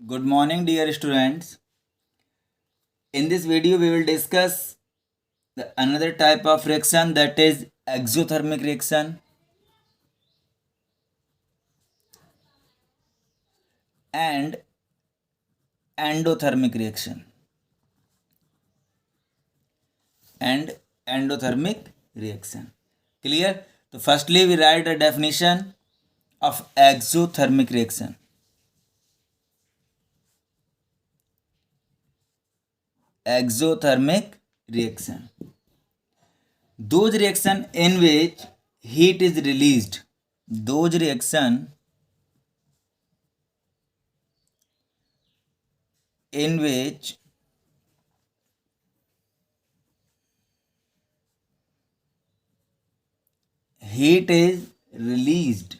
Good morning, dear students. In this video, we will discuss another type of reaction, that is exothermic reaction and endothermic reaction. And endothermic reaction. Clear? So, firstly, we write a definition of exothermic reaction. Exothermic reaction. Those reaction in which heat is released. Those reaction in which heat is released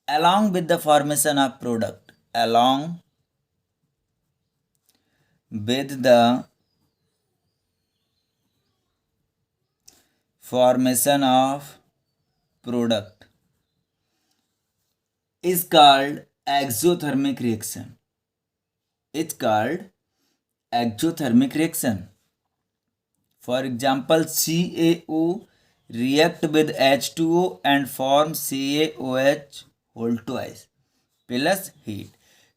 along with the formation of product. Along with the formation of product is called exothermic reaction. It's called exothermic reaction. For example, CaO react with H2O and form CaOH whole twice plus heat.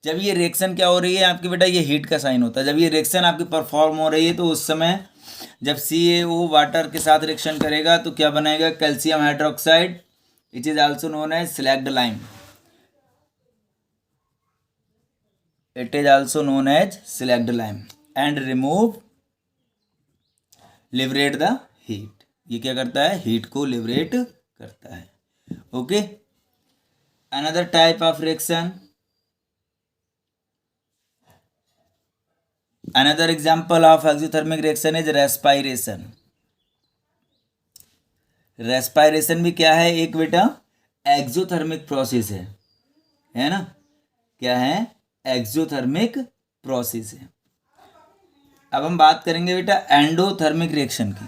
जब ये reaction क्या हो रही है आपकी बेटा, ये heat का साइन होता है. जब ये रिएक्शन आपकी परफॉर्म हो रही है तो उस समय जब CaO वाटर के साथ रिएक्शन करेगा तो क्या बनाएगा, calcium hydroxide, it is also known as slaked lime. It is also known as slaked lime and remove liberate the heat. ये क्या करता है, हीट को लिबरेट करता है. Okay, another type of reaction. Another example of exothermic reaction is respiration. Respiration भी क्या है, एक बेटा एक्सोथर्मिक प्रोसेस है ना. क्या है, एक्सोथर्मिक प्रोसेस है. अब हम बात करेंगे बेटा एंडोथर्मिक रिएक्शन की.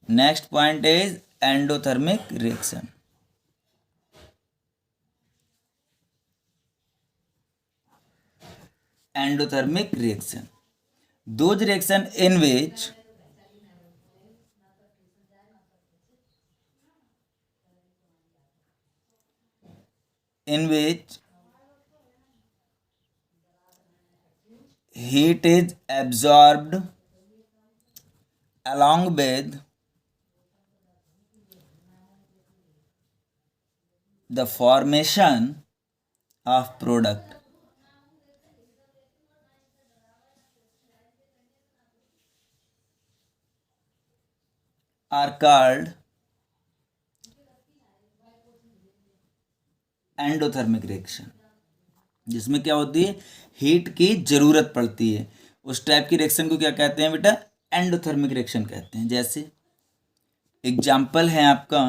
Next point is endothermic reaction. Endothermic reaction. Those reaction in which heat is absorbed along with the formation of product are called endothermic reaction. जिसमें क्या होती है, हीट की जरूरत पड़ती है. उस टाइप की रिएक्शन को क्या कहते हैं बेटा, एंडोथर्मिक रिएक्शन कहते हैं. जैसे एग्जाम्पल है आपका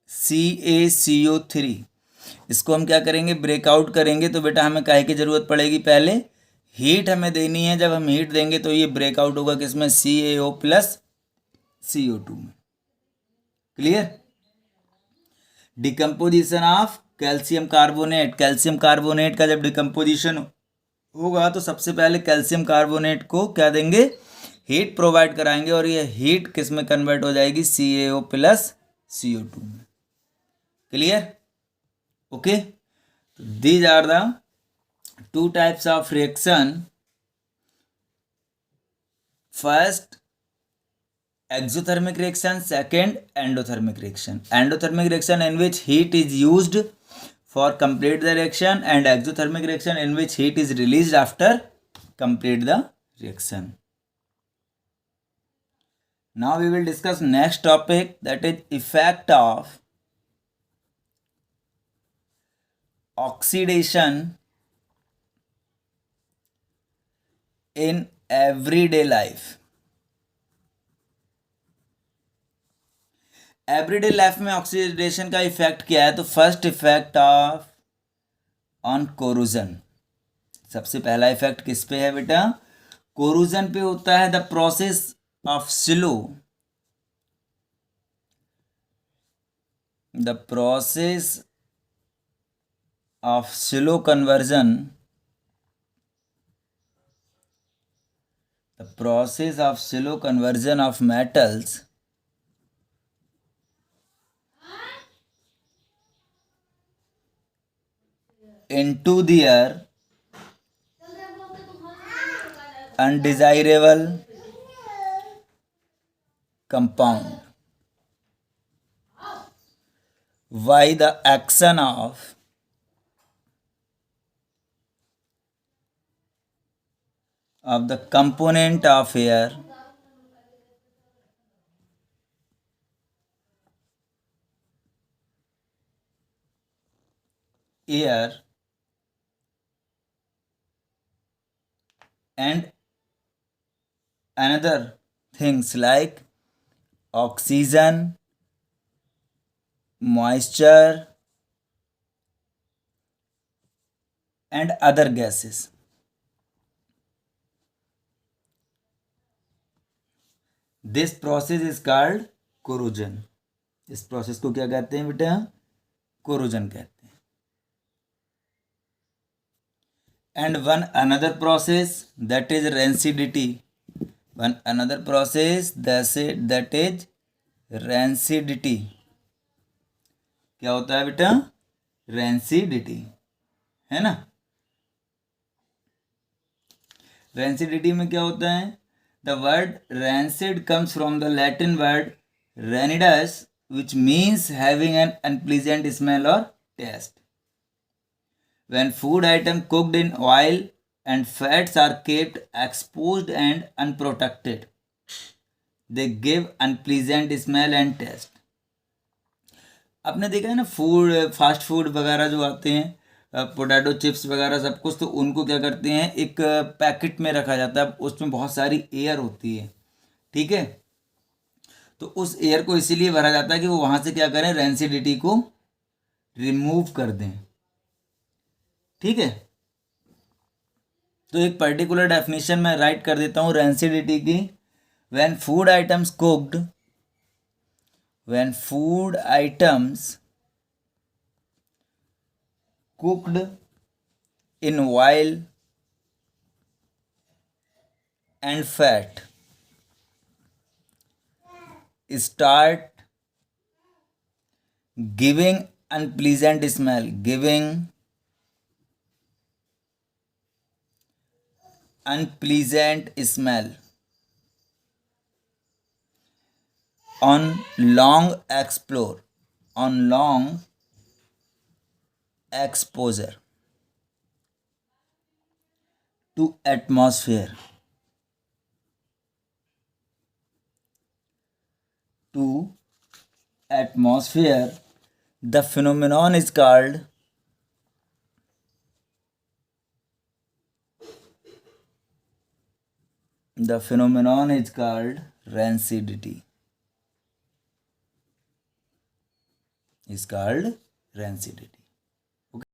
CaCO3. इसको हम क्या करेंगे, ब्रेकआउट करेंगे. तो बेटा हमें काहे की जरूरत पड़ेगी, पहले हीट हमें देनी है. जब हम हीट देंगे तो ये ब्रेकआउट होगा किसमें, CaO प्लस CO2 में. Clear. Decomposition of calcium carbonate. Calcium carbonate का जब डिकम्पोजिशन होगा तो सबसे पहले कैल्शियम कार्बोनेट को क्या देंगे, हीट प्रोवाइड कराएंगे और ये हीट किस में कन्वर्ट हो जाएगी, CaO प्लस CO2 में. Clear. Okay, these are the two types of reaction. First exothermic reaction, second endothermic reaction. Endothermic reaction in which heat is used for complete the reaction, and exothermic reaction in which heat is released after complete the reaction. Now we will discuss next topic, that is effect of oxidation in everyday life. Everyday life में oxidation का effect क्या है, तो first effect of on corrosion. सबसे पहला effect किस पे है बेटा, कोरूजन पे होता है. The process of slow the process of slow conversion of metals into their undesirable compound by the action of the component of air and another things like oxygen, moisture, and other gases. This process is called corrosion. इस process को क्या कहते हैं बेटा? Corrosion कहते हैं. And one another process, that is rancidity. Another process that is rancidity. क्या होता है बेटा? Rancidity, है ना? Rancidity में क्या होता है? The word rancid comes from the Latin word ranidus, which means having an unpleasant smell or taste. When food items cooked in oil and fats are kept exposed and unprotected, they give unpleasant smell and taste. आपने देखा है ना, food fast food वगैरह जो आते हैं, potato chips वगैरह सब कुछ, तो उनको क्या करते हैं, एक पैकेट में रखा जाता है, उसमें बहुत सारी एयर होती है. ठीक है, तो उस एयर को इसीलिए भरा जाता है कि वो वहाँ से क्या करें, रेंसिडिटी को रिमूव कर दें. ठीक है, तो एक पर्टिकुलर डेफिनेशन मैं राइट कर देता हूँ रेंसिडिटी की. When food items cooked in oil and fat start giving unpleasant smell, on long exposure to atmosphere, the phenomenon is called rancidity. Is called rancidity.